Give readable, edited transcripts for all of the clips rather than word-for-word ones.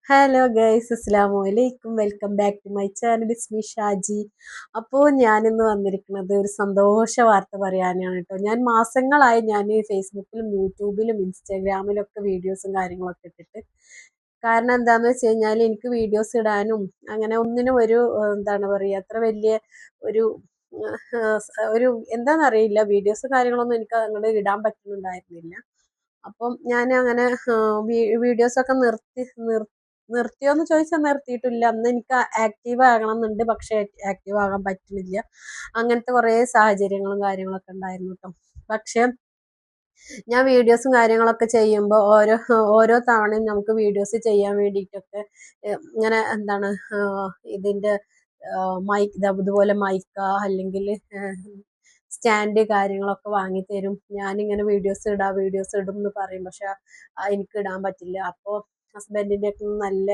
Hello guys, അസ്സലാമു അലൈക്കും. Welcome back to my channel. It's me Shaji. അപ്പോൾ ഞാനിന്ന് വന്നിരിക്കുന്നത് ഒരു സന്തോഷ വാർത്ത പറയാനാണ് കേട്ടോ. ഞാൻ മാസങ്ങളായി ഫേസ്ബുക്കിലും യൂട്യൂബിലും ഇൻസ്റ്റാഗ്രാമിലും ഒക്കെ വീഡിയോസും കാര്യങ്ങളൊക്കെ ഇട്ടിട്ട്. കാരണം എന്താണെന്ന് വെച്ച് കഴിഞ്ഞാൽ എനിക്ക് വീഡിയോസ് ഇടാനും അങ്ങനെ ഒന്നിനും ഒരു എന്താണ് പറയുക, അത്ര വലിയ ഒരു ഒരു എന്താണെന്നറിയില്ല, വീഡിയോസ് കാര്യങ്ങളൊന്നും എനിക്ക് അങ്ങോട്ട് ഇടാൻ പറ്റുന്നുണ്ടായിരുന്നില്ല. അപ്പം ഞാൻ അങ്ങനെ വീഡിയോസൊക്കെ നിർത്തിയോന്ന് ചോദിച്ചാൽ നിർത്തിയിട്ടില്ല. അന്ന് എനിക്ക് ആക്റ്റീവ് ആകണം എന്നുണ്ട്, പക്ഷെ ആക്റ്റീവ് ആകാൻ പറ്റുന്നില്ല. അങ്ങനത്തെ കുറേ സാഹചര്യങ്ങളും കാര്യങ്ങളൊക്കെ ഉണ്ടായിരുന്നു കേട്ടോ. പക്ഷെ ഞാൻ വീഡിയോസും കാര്യങ്ങളൊക്കെ ചെയ്യുമ്പോൾ ഓരോ ഓരോ തവണയും നമുക്ക് വീഡിയോസ് ചെയ്യാൻ വേണ്ടിയിട്ടൊക്കെ ഇങ്ങനെ എന്താണ് ഇതിൻ്റെ മൈക്ക് ഇതുപോലെ മൈക്ക അല്ലെങ്കിൽ സ്റ്റാൻഡ് കാര്യങ്ങളൊക്കെ വാങ്ങിത്തരും. ഞാനിങ്ങനെ വീഡിയോസ് ഇടും എന്ന് പറയും, പക്ഷെ എനിക്ക് ഇടാൻ പറ്റില്ല. അപ്പോൾ ഹസ്ബൻഡിൻ്റെ ഒക്കെ നല്ല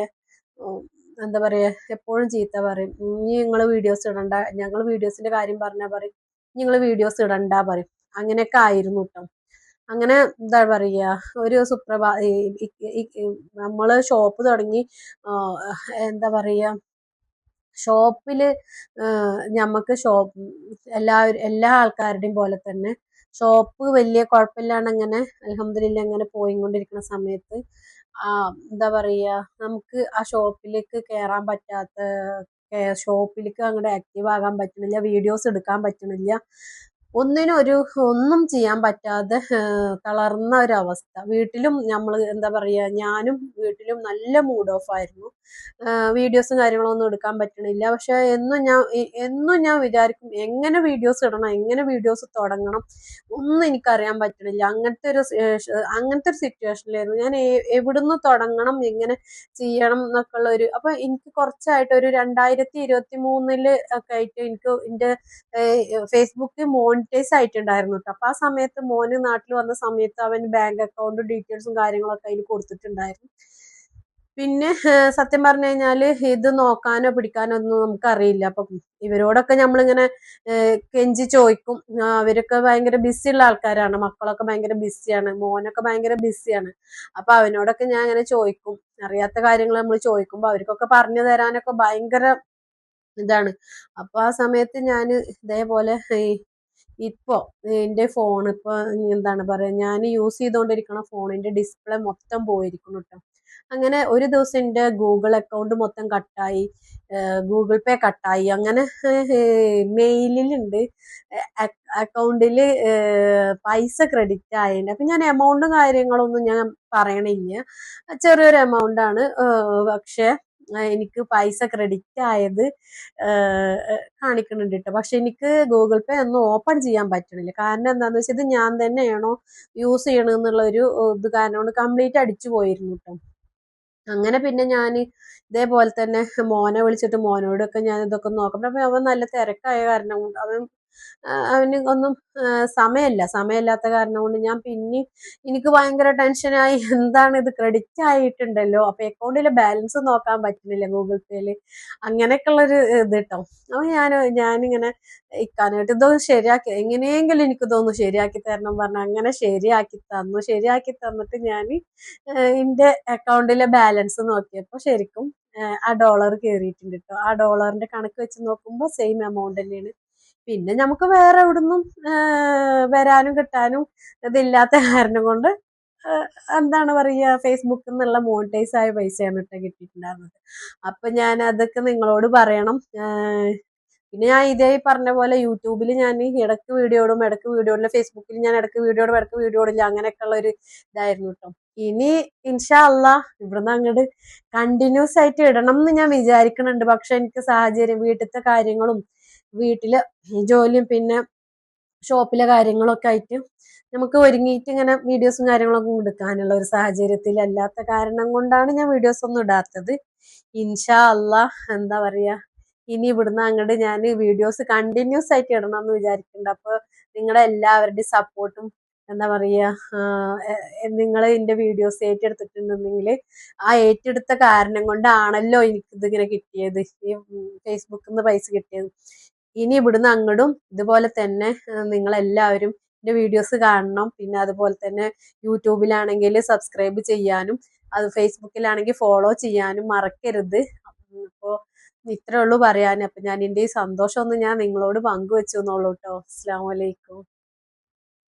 ഉം, എന്താ പറയുക, എപ്പോഴും ചീത്ത പറയും. ഇനി നിങ്ങൾ വീഡിയോസ് ഇടണ്ട, ഞങ്ങൾ വീഡിയോസിന്റെ കാര്യം പറഞ്ഞാൽ പറയും നിങ്ങൾ വീഡിയോസ് ഇടണ്ട പറയും. അങ്ങനെയൊക്കെ ആയിരുന്നു കേട്ടോ. അങ്ങനെ എന്താ പറയുക, ഒരു നമ്മള് ഷോപ്പ് തുടങ്ങി. എന്താ പറയുക, ഷോപ്പില് ഞമ്മക്ക് എല്ലാ ആൾക്കാരുടെയും പോലെ തന്നെ ഷോപ്പ് വലിയ കുഴപ്പമില്ലാണ്ട് അങ്ങനെ അൽഹംദുലില്ലാ അങ്ങനെ പോയിക്കൊണ്ടിരിക്കുന്ന സമയത്ത് എന്താ പറയാ, നമുക്ക് ആ ഷോപ്പിലേക്ക് കയറാൻ പറ്റാത്ത, ഷോപ്പിലേക്ക് അങ്ങോട്ട് ആക്റ്റീവ് ആകാൻ പറ്റുന്നില്ല, വീഡിയോസ് എടുക്കാൻ പറ്റുന്നില്ല, ഒന്നും ചെയ്യാൻ പറ്റാതെ തളർന്ന ഒരവസ്ഥ. വീട്ടിലും നമ്മൾ എന്താ പറയാ, ഞാനും വീട്ടിലും നല്ല മൂഡ് ഓഫ് ആയിരുന്നു. വീഡിയോസും കാര്യങ്ങളൊന്നും എടുക്കാൻ പറ്റണില്ല. പക്ഷെ എന്നും ഞാൻ വിചാരിക്കും എങ്ങനെ വീഡിയോസ് ഇടണം, എങ്ങനെ വീഡിയോസ് തുടങ്ങണം, ഒന്നും എനിക്കറിയാൻ പറ്റണില്ല. അങ്ങനത്തെ ഒരു സിറ്റുവേഷനിലായിരുന്നു ഞാൻ. എവിടുന്ന് തുടങ്ങണം, എങ്ങനെ ചെയ്യണം എന്നൊക്കെ ഉള്ള അപ്പൊ എനിക്ക് കുറച്ചായിട്ട് ഒരു 2023 ഒക്കെ ആയിട്ട് എനിക്ക് എൻ്റെ ഫേസ്ബുക്ക് മോണിറ്റൈസ് ആയിട്ടുണ്ടായിരുന്നു കേട്ടോ. അപ്പൊ ആ സമയത്ത് മോന് നാട്ടിൽ വന്ന സമയത്ത് അവൻ ബാങ്ക് അക്കൗണ്ട് ഡീറ്റെയിൽസും കാര്യങ്ങളൊക്കെ അതിൽ കൊടുത്തിട്ടുണ്ടായിരുന്നു. പിന്നെ സത്യം പറഞ്ഞു കഴിഞ്ഞാല് ഇത് നോക്കാനോ പിടിക്കാനോ ഒന്നും നമുക്കറിയില്ല. അപ്പൊ ഇവരോടൊക്കെ നമ്മളിങ്ങനെ കെഞ്ചി ചോദിക്കും. അവരൊക്കെ ഭയങ്കര ബിസിയുള്ള ആൾക്കാരാണ്, മക്കളൊക്കെ ഭയങ്കര ബിസിയാണ്, മോനൊക്കെ ഭയങ്കര ബിസിയാണ്. അപ്പൊ അവനോടൊക്കെ ഞാൻ ഇങ്ങനെ ചോദിക്കും, അറിയാത്ത കാര്യങ്ങൾ നമ്മൾ ചോദിക്കുമ്പോ അവർക്കൊക്കെ പറഞ്ഞു തരാനൊക്കെ ഭയങ്കര ഇതാണ്. അപ്പൊ ആ സമയത്ത് ഞാൻ ഇതേപോലെ ഇപ്പൊ എന്റെ ഫോൺ ഇപ്പൊ എന്താണ് പറയാ, ഞാൻ യൂസ് ചെയ്തുകൊണ്ടിരിക്കുന്ന ഫോണിന്റെ ഡിസ്പ്ലേ മൊത്തം പോയിരിക്കുന്നു കേട്ടോ. അങ്ങനെ ഒരു ദിവസം എൻ്റെ ഗൂഗിൾ അക്കൗണ്ട് മൊത്തം കട്ടായി, ഗൂഗിൾ പേ കട്ടായി. അങ്ങനെ മെയിലിലുണ്ട് അക്കൗണ്ടിൽ പൈസ ക്രെഡിറ്റ് ആയിട്ടുണ്ട്. അപ്പൊ ഞാൻ എമൗണ്ടും കാര്യങ്ങളൊന്നും ഞാൻ പറയണില്ല, ചെറിയൊരു എമൗണ്ട് ആണ്. പക്ഷെ എനിക്ക് പൈസ ക്രെഡിറ്റ് ആയത് കാണിക്കുന്നുണ്ട് കേട്ടോ. പക്ഷെ എനിക്ക് ഗൂഗിൾ പേ ഒന്നും ഓപ്പൺ ചെയ്യാൻ പറ്റണില്ല. കാരണം എന്താന്ന് വെച്ചാൽ ഇത് ഞാൻ തന്നെയാണോ യൂസ് ചെയ്യണമെന്നുള്ള ഒരു ഇത് കാരണം കൊണ്ട് കംപ്ലീറ്റ് അടിച്ചു പോയിരുന്നു കേട്ടോ. അങ്ങനെ പിന്നെ ഞാൻ ഇതേപോലെ തന്നെ മോനെ വിളിച്ചിട്ട് മോനോടൊക്കെ ഞാൻ ഇതൊക്കെ നോക്കാം. അപ്പൊ അവൻ നല്ല തിരക്കായ കാരണം കൊണ്ട് അവന് ഒന്നും സമയമില്ലാത്ത കാരണം കൊണ്ട് ഞാൻ പിന്നെ എനിക്ക് ഭയങ്കര ടെൻഷനായി. എന്താണ് ഇത്, ക്രെഡിറ്റ് ആയിട്ടുണ്ടല്ലോ, അപ്പൊ അക്കൗണ്ടിലെ ബാലൻസ് നോക്കാൻ പറ്റുന്നില്ല ഗൂഗിൾ പേയില്. അങ്ങനെയൊക്കെ ഉള്ളൊരു ഇത് കേട്ടോ. അപ്പൊ ഞാനിങ്ങനെ ഇക്കാനായിട്ട് ഇതൊന്ന് ശരിയാക്കി, എങ്ങനെയെങ്കിലും എനിക്കിതൊന്ന് ശരിയാക്കി തരണം പറഞ്ഞു. അങ്ങനെ ശരിയാക്കി തന്നിട്ട് ഞാൻ എന്റെ അക്കൗണ്ടിലെ ബാലൻസ് നോക്കിയപ്പോൾ ശരിക്കും ആ ഡോളർ കയറിയിട്ടുണ്ട് കേട്ടോ. ആ ഡോളറിന്റെ കണക്ക് വെച്ച് നോക്കുമ്പോൾ സെയിം എമൗണ്ട് തന്നെയാണ്. പിന്നെ നമുക്ക് വേറെ എവിടുന്നും വരാനും കിട്ടാനും ഇതില്ലാത്ത കാരണം കൊണ്ട് എന്താണ് പറയുക, ഫേസ്ബുക്കിൽ നിന്നുള്ള മോണിറ്റൈസ് ആയ പൈസയാണ് കേട്ടോ കിട്ടിയിട്ടുണ്ടായിരുന്നത്. അപ്പൊ ഞാൻ അതൊക്കെ നിങ്ങളോട് പറയണം. പിന്നെ ഞാൻ ഇതേ പറഞ്ഞ പോലെ യൂട്യൂബിൽ ഞാൻ ഇടയ്ക്ക് വീഡിയോ ഇടും, ഫേസ്ബുക്കിൽ ഞാൻ ഇടയ്ക്ക് വീഡിയോ ഇടില്ല. അങ്ങനെയൊക്കെ ഉള്ള ഒരു ഇതായിരുന്നു കേട്ടോ. ഇനി ഇൻഷാ അള്ളാ ഇവിടുന്ന് അങ്ങോട്ട് കണ്ടിന്യൂസ് ആയിട്ട് ഇടണം എന്ന് ഞാൻ വിചാരിക്കുന്നുണ്ട്. പക്ഷെ എനിക്ക് സാഹചര്യം, വീട്ടിലത്തെ കാര്യങ്ങളും വീട്ടിലെ ജോലിയും പിന്നെ ഷോപ്പിലെ കാര്യങ്ങളൊക്കെ ആയിട്ട് നമുക്ക് ഒരുങ്ങിയിട്ട് ഇങ്ങനെ വീഡിയോസും കാര്യങ്ങളൊക്കെ എടുക്കാനുള്ള ഒരു സാഹചര്യത്തിൽ അല്ലാത്ത കാരണം കൊണ്ടാണ് ഞാൻ വീഡിയോസ് ഒന്നും ഇടാത്തത്. ഇൻഷാ അള്ളാ എന്താ പറയാ, ഇനി ഇവിടുന്ന് അങ്ങോട്ട് ഞാൻ വീഡിയോസ് കണ്ടിന്യൂസ് ആയിട്ട് ഇടണം എന്ന് വിചാരിക്കുന്നുണ്ട്. അപ്പൊ നിങ്ങളെ എല്ലാവരുടെയും സപ്പോർട്ടും എന്താ പറയാ, നിങ്ങൾ എന്റെ വീഡിയോസ് ഏറ്റെടുത്തിട്ടുണ്ടെങ്കിൽ ആ ഏറ്റെടുത്ത കാരണം കൊണ്ടാണല്ലോ എനിക്ക് ഇതിങ്ങനെ കിട്ടിയത്, ഈ ഫേസ്ബുക്കിൽ നിന്ന് പൈസ കിട്ടിയത്. ഇനി ഇവിടുന്ന് അങ്ങോട്ടും ഇതുപോലെ തന്നെ നിങ്ങളെല്ലാവരും എൻ്റെ വീഡിയോസ് കാണണം. പിന്നെ അതുപോലെ തന്നെ യൂട്യൂബിലാണെങ്കിൽ സബ്സ്ക്രൈബ് ചെയ്യാനും അത് ഫേസ്ബുക്കിലാണെങ്കിൽ ഫോളോ ചെയ്യാനും മറക്കരുത്. അപ്പോൾ ഇത്രേ ഉള്ളൂ പറയാൻ. അപ്പം ഞാൻ എൻ്റെ ഈ സന്തോഷം ഒന്ന് ഞാൻ നിങ്ങളോട് പങ്കുവെച്ചു എന്നുള്ളൂ കേട്ടോ. അസ്സലാമു അലൈക്കും.